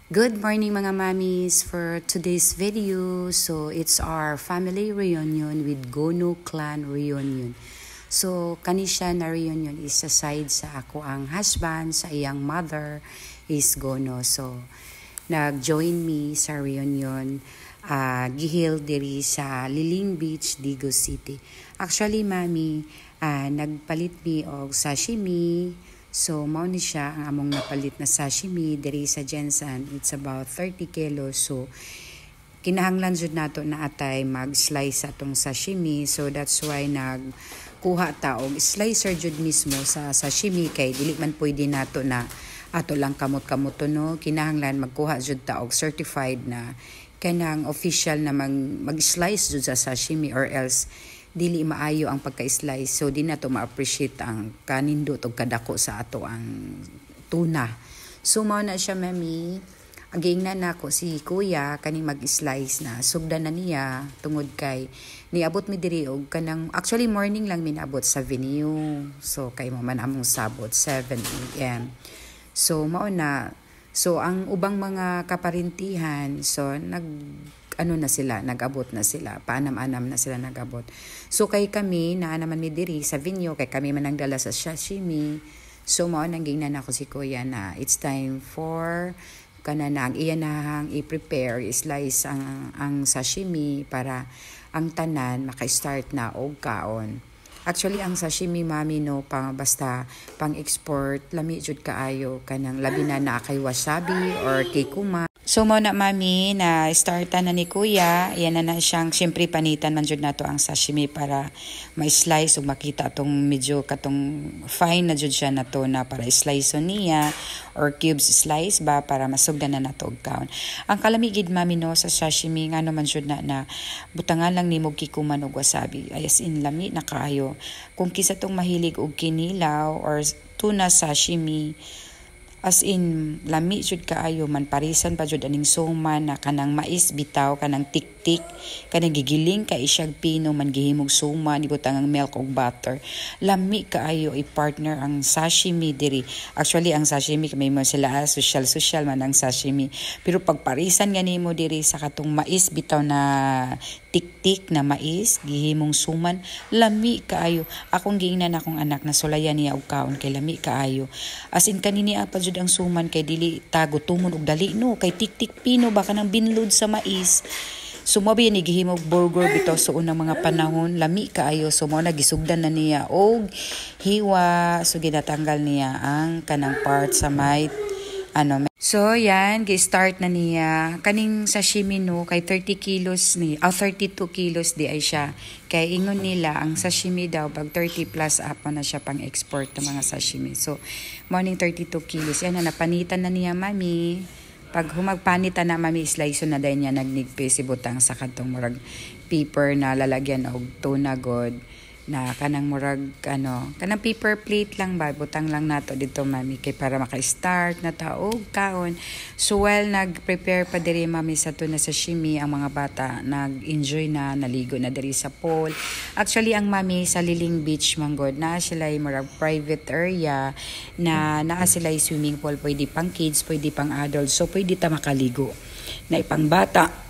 Good morning mga mamis for today's video. So it's our family reunion with Gono clan reunion. So kani siya na reunion is aside sa ako ang husband, sa iyang mother is Gono. So nag-join me sa reunion gihil diri sa Liling Beach, Digo City. Actually mami, nagpalit mi og sashimi. So, mao ni siya ang among napalit na sashimi diri sa Jensen. It's about 30 kilos. So, kinahanglan jud nato na atay mag-slice atong sashimi. So, that's why nagkuha ta og slicer jud mismo sa sashimi kay dili man pwede nato na ato lang kamot-kamot no. Kinahanglan magkuha jud ta og certified na kanang official na mag-slice jud sa sashimi or else dili maayo ang pagka-slice. So, di na to ma-appreciate ang kanindot o kadako sa ato ang tuna. So, mao na siya, mami. Aging na ko si kuya, kaning mag-slice na. Sugdan na niya, tungod kay, niabot mi diri og kanang, actually morning lang minaabot sa venue. So, kay mo man among sabot, 7 a.m. So, mao na. So, ang ubang mga kaparintihan, so, nag-abot na sila, paanam-anam na sila nag-abot. So kay kami, naman mi diri sa venue, kay kami man ang dala sa sashimi. So mao nang gingnan ako si kuya na it's time for kanang iyanahang i-prepare, i-slice ang sashimi para ang tanan maka-start na og kaon. Actually, ang sashimi mami no, basta pang-export, lami jud kaayo kanang labi na kay wasabi or kay kuma. So mo na mami na startan na ni kuya, yan na siyang siyempre panitan man jud nato ang sashimi para ma-slice ug makita atong medyo katong fine na jud siya nato na para slice niya or cubes slice ba para masugdan na nato og kaon. Ang kalamigid mami no sa sashimi ngano man jud na butangan lang nimo kikuman og wasabi. As in lami na kaayo. Kung kisa tong mahilig og kinilaw or tuna sashimi, as in lami jud kaayo man parisan pa jud aning suman na kanang mais bitaw kanang tik-tik kanang gigiling ka isyag pino man gihimog suman ibutang ang milk ug butter, lami kaayo i-partner ang sashimi diri. Actually ang sashimi may mo sila social man ang sashimi, pero pag parisan nga nimo diri sa katong mais bitaw na tik-tik na mais gihimong suman, lami kaayo. Akong giingnan akong anak na sulayan niya og kaon kay lami kaayo. As in kanini apa jud ang suman kay dili tago tumon og dali no kay tik-tik pino baka nang binlod sa mais. Sumabi ni gihimog burger bitaw sa unang mga panahon, lami kaayo. So mo nagisugdan na niya og hiwa, so ginatanggal niya ang kanang part sa may So, yan, gi-start na niya. Kaning sashimi no, kay 30 kilos ni, 32 kilos di ay siya. Kay ingon nila, ang sashimi daw, pag 30 plus up na siya pang export ng mga sashimi. So, morning 32 kilos. Yan na, napanitan na niya, mami. Pag humagpanitan na, mami, slice na dahil niya nagnigpis, ibutang sa katong murag paper na lalagyan og tuna god na kanang murag kanang paper plate lang ba butang lang nato dito mami kay para maka-start na taog kaon. So while nag-prepare pa diri mami sa tuna sashimi, ang mga bata nag-enjoy na, naligo na diri sa pool. Actually ang mami sa Liling Beach manggod na sila murag private area na naa sila swimming pool, pwede pang kids, pwede pang adults, so pwede ta makaligo na ipang bata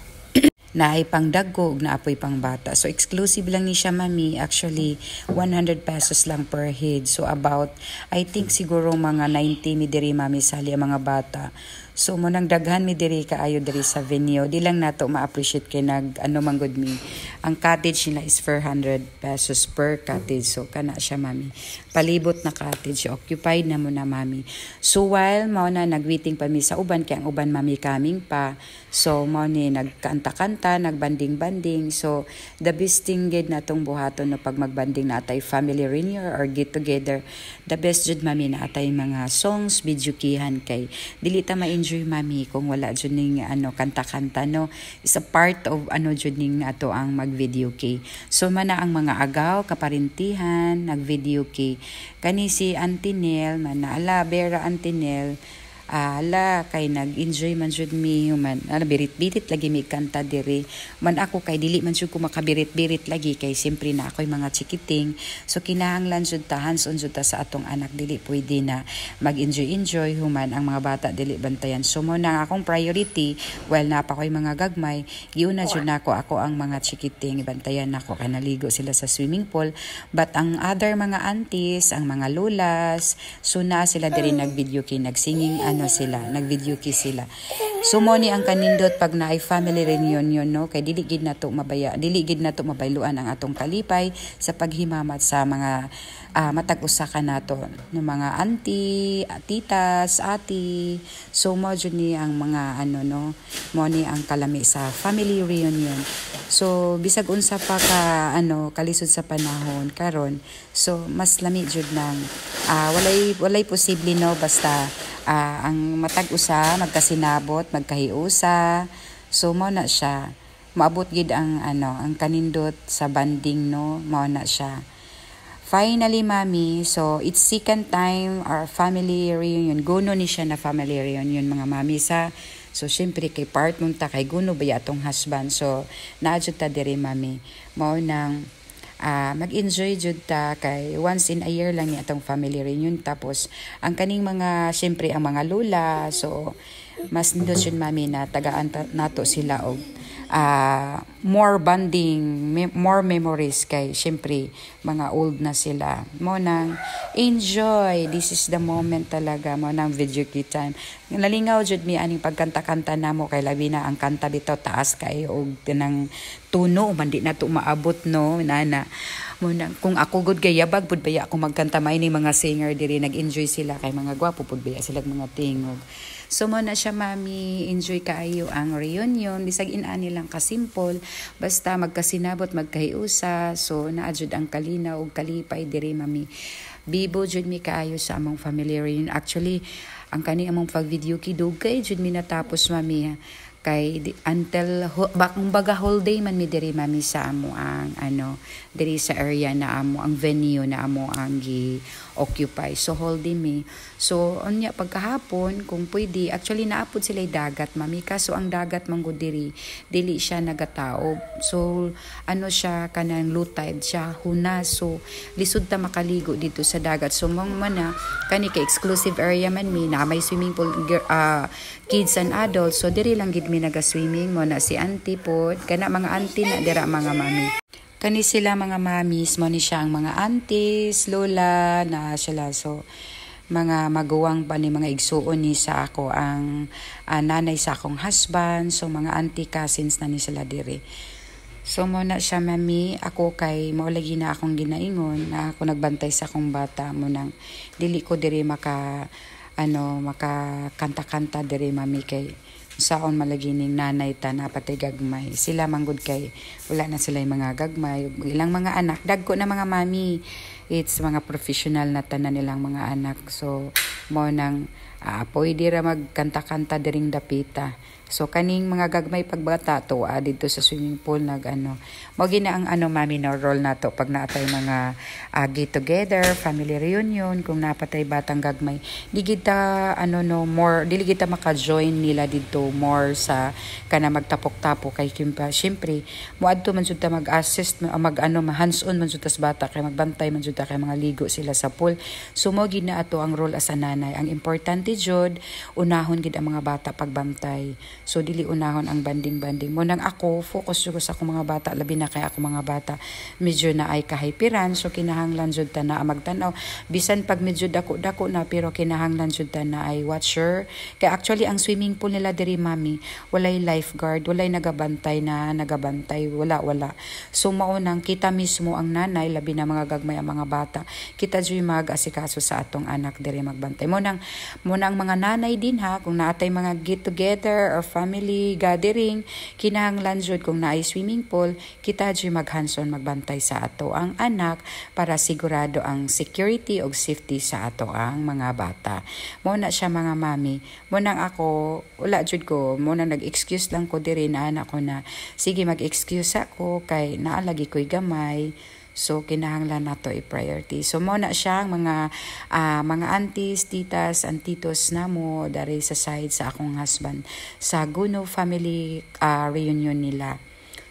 na ay pang dagog na apoy pang bata. So, exclusive lang ni siya, mami. Actually, 100 pesos lang per head. So, about, I think siguro mga 90 mi diri, mami, sali ang mga bata. So, mo nang daghan mi diri kaayo diri sa venue. Di lang nato ma-appreciate kay manggod mi. Ang cottage nila is 400 pesos per cottage. So, kana siya, mami. Palibot na cottage. Occupied na mo na, mami. So, while mao na nagwaiting pa mi sa uban, kaya ang uban, mami, coming pa. So, mao ni nagkanta-kanta, nagbanding-banding. So, the best thing gid na itong buhaton no pag magbanding na atay family reunion or get together. The best jud, mami, na atay mga songs, videokihan kay dili ta ma-enjoy, mami, kung wala jud ning kanta-kanta no. Is a part of jud ning ato ang mag-video kay. So, mana ang mga agaw, kaparintihan, nag-video kay. Kani si Auntie Nel, mana ala Vera Auntie Nel, ala kay nag-enjoy man jud mi human birit-birit lagi mi kanta diri man ako kay dili man jud ko makabirit-birit lagi kay simpre na ako'y mga chikiting so kinahanglan jud ta hands-on jud ta sa atong anak dili pwede na mag-enjoy human ang mga bata dili bantayan so mo na akong priority while napa ko'y mga gagmay giuna jud nako ako ang mga chikiting ibantayan nako kay naligo sila sa swimming pool but ang other mga aunties ang mga lolas so na sila diri nag-video kay nagsinging nag-video key sila. So mo ni ang kanindot pag naay family reunion no kay dili gid nato mabayluan ang atong kalipay sa paghimamat sa mga matag usa ka nato ng mga auntie, titas, ati. So mo jud ni ang mga mo ni ang kalami sa family reunion. So bisag unsa pa ka kalisod sa panahon karon so mas lami jud nang walay posible no basta ang matag usa magkasinabot magkahiusa so mao na siya maabot gid ang ang kanindot sa banding no mao na siya finally mami so it's second time our family reunion guno ni siya na family reunion mga mami sa so syempre kay part nung ta kay guno ba atong husband so naadjud ta diri mami mao nang mag-enjoy jud ta kay once in a year lang ni atong family reunion tapos ang kaning mga syempre ang mga lola so mas nindot jud mami na tagaan nato sila og more bonding more memories kay syempre mga old na sila mo nang enjoy this is the moment talaga mo nang video key time nalingaw jud mi aning pagkanta-kanta namo kay labi na ang kanta bitaw taas kay og tinang tuno man di nato maabot no nana mo nang kung ako gud kay yabag pud baya ako magkanta may ni mga singer diri nag-enjoy sila kay mga gwapo pud baya sila mga tingog so mo na siya mami enjoy kaayo ang reunion bisag inani lang ka simple basta magkasinabot magkahiusa so naadjud ang kalinaw ug kalipay diri mami bibo jud mi kaayo sa among family reunion actually ang kani among pag video kidugay jud mi natapos mami kay until baga whole day man mi diri mami sa amo ang diri sa area na amo ang venue na amo ang gi occupy so whole day mi so unya pagkahapon kung pwede actually naapod sila dagat mami kaso ang dagat man gud diri dili siya nagataob so siya kanang low tide siya huna so lisod ta makaligo dito sa dagat so man kani kay exclusive area man mi na may swimming pool kids and adults so diri lang gid mi naga-swimming mo na si auntie pod kana mga auntie na dira mga mami kani sila mga mamis mo ni siya ang mga aunties lola na sila so mga maguwang pa ni mga igsuon ni sa ako ang nanay sa akong husband so mga auntie cousins na ni sila diri so mo na siya mami ako kay maulagi na akong ginaingon na ako nagbantay sa akong bata mo nang dili ko diri maka kanta-kanta diri mami kay saon malagining nanay ta na patay gagmay sila manggod kay wala na sila yung mga gagmay ilang mga anak dagko na mga mami it's mga professional na tanan nilang mga anak so mo nang pwede ra magkanta-kanta diring dapita so kaning mga gagmay pagbata to dito sa swimming pool mo gina ang mami no role nato pag naatay mga get together family reunion kung napatay batang gagmay di kita more dili kita maka-join nila dito more sa kana magtapok-tapok kay syempre moadto man jud ta mag-assist hands-on man jud tas bata kay magbantay man jud ta kay mga ligo sila sa pool so mo gina ato ang role as a nanay ang importante jud unahon gid ang mga bata pagbantay so dili unahon ang banding-banding mo nang ako focus jud sa akong mga bata labi na kay ako mga bata medyo na ay kahypiran so kinahanglan jud ta na magtan-aw bisan pag medyo dako-dako na pero kinahanglan jud ta na ay watcher kay actually ang swimming pool nila diri mami walay lifeguard walay nagabantay wala so mao nang kita mismo ang nanay labi na mga gagmay ang mga bata kita jud mag-asikaso sa atong anak diri magbantay mo nang mga nanay din ha kung naatay mga get together or family gathering kinahanglan jud kung naay swimming pool kita jud maghanson magbantay sa ato ang anak para sigurado ang security o safety sa ato ang mga bata mo na siya mga mami mo nang ako wala jud ko mo nang nag-excuse lang ko diri na anak ko na sige mag-excuse ako kay naalagi ko'y gamay So kinahanglan nato i-priority. So mo na siya mga aunties, titas, antitos namo dari sa side sa akong husband sa Guno family reunion nila.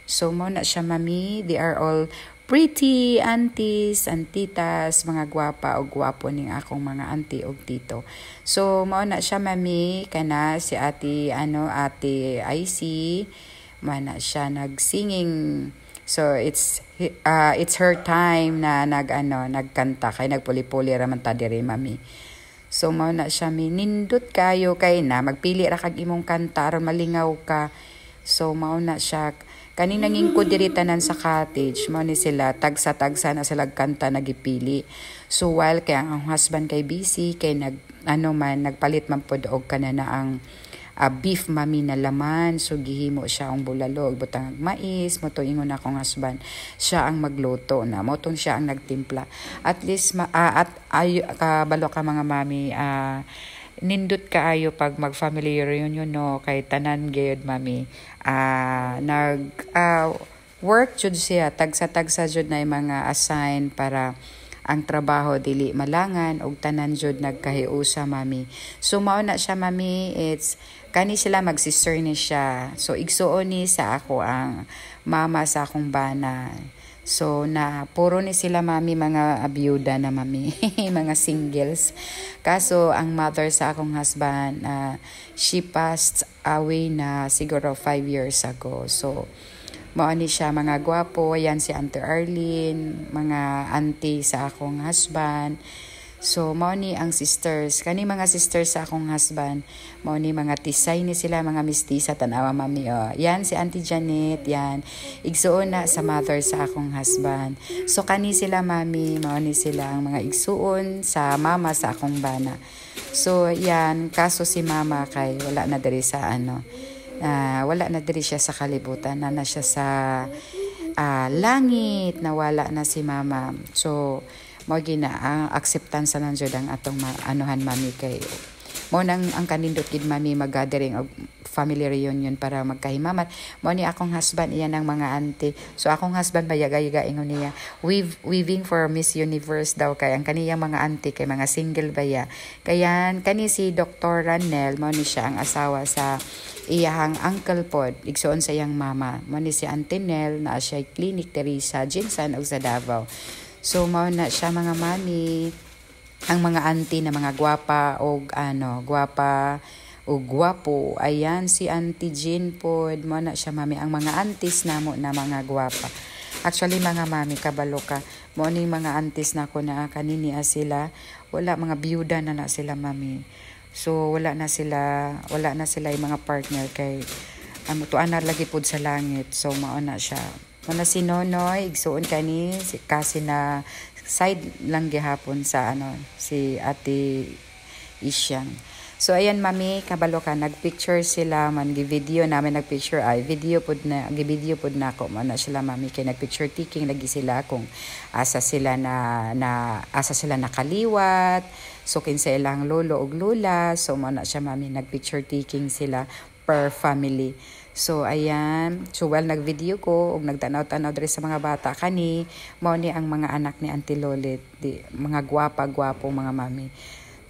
So mo na siya mami, they are all pretty aunties and titas, mga gwapa o gwapo ning akong mga auntie o tito. So mao na siya mami kana si ate IC mana siya nagsinging. So it's her time na nagkanta kay nagpuli-puli ra man ta diri mami. So mao na siya nindot kayo kay na magpili ra kag imong kanta aron malingaw ka. So mao na siya kaning nangingkod diri tanan sa cottage, mao ni sila tagsa-tagsa na sila kanta nagipili. So while kay ang husband kay busy kay nagpalit man pod og kanana ang beef mami na laman. So gihimo siya ang bulalo butang mais, mo to ingon akong husband. Siya ang magluto na, mo tong siya ang nagtimpla. At least kabalo ka mga mami, nindot kaayo pag mag family reunion no kay tanan gyud mami work jud siya tagsa jud na mga assign para ang trabaho dili malangan og tanan jud nagkahiusa mami. So mao na siya mami, it's kani sila mag-sister ni siya. So igsuon ni sa ako ang mama sa akong bana. So na puro ni sila mami mga byuda na mami, mga singles. Kaso ang mother sa akong husband, she passed away na siguro 5 years ago. So mao ni siya mga gwapo, yan si Auntie Arlene, mga auntie sa akong husband. So mao ni ang sisters, kani mga sisters sa akong husband, mao ni mga tisay ni sila, mga mistisa tanawa mami. Yan si Auntie Janet, yan igsuon na sa mother sa akong husband. So kani sila mami, mao ni sila ang mga igsuon sa mama sa akong bana. So yan, kaso si mama kay wala na diri sa wala na diri siya sa kalibutan, na siya sa langit, nawala na si mama. So mo gina ang acceptance sa nanjud ang atong anuhan mami kay mo nang ang kanindot gid mami mag-gathering of family reunion para magkahimamat. Mo ni akong husband iyan ang mga auntie. So akong husband bayaga-yaga ingon niya weaving for Miss Universe daw kay ang kaniyang mga auntie kay mga single baya. Kaya kani si Dr. Ranel, mo ni siya ang asawa sa iyahang uncle pod, igsuon sa iyang mama. Mo ni si Auntie Nel na siya clinic diri sa Jinsan ug sa Davao. So mao na siya mga mami, ang mga auntie na mga gwapa o gwapa o gwapo. Ayan si Auntie Jean pod, mao na siya mami, ang mga aunties namo na mga gwapa. Actually mga mami, kabalo ka, mao ni mga aunties nako na kanini sila, wala mga byuda na sila mami. So wala na sila yung mga partner kay tuan na lagi pod sa langit. So mao na siya. Mana si Nonoy, igsuon kani kasi na side lang gihapon sa si Ate Isyang. So ayan mami, kabalo ka, nagpicture sila man gi-video namin, nagpicture video pod na ako man na sila mami kay nagpicture taking lagi sila kung asa sila nakaliwat. So kinsa ilang lolo ug lola, so mo na siya mami, nagpicture taking sila per family. So ayan, so while nagvideo ko ug nagtanaw-tanaw diri sa mga bata kani, mao ni ang mga anak ni Auntie Lolit, mga gwapa-gwapo mga mami.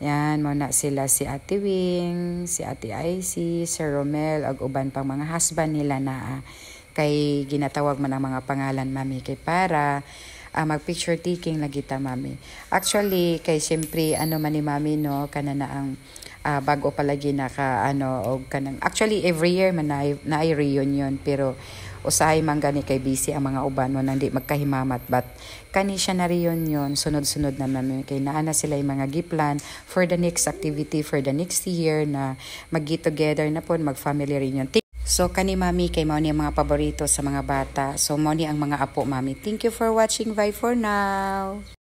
Yan, mao na sila si Ate Wing, si Ate IC, Sir Romel ug uban pang mga husband nila na kay ginatawag man ang mga pangalan mami kay para mag-picture taking lagi ta mami. Actually kay siyempre man ni mami no kanana ang bago palagi og kanang actually every year man na ay reunion pero usahay man gani kay busy ang mga uban mo nandi magkahimamat, but kani siya na reunion sunod-sunod na mami kay naa na sila yung mga giplan for the next activity for the next year na mag-get together na po mag family reunion. So kani mami kay mao ni ang mga paborito sa mga bata. So mao ni ang mga apo mami. Thank you for watching. Bye for now.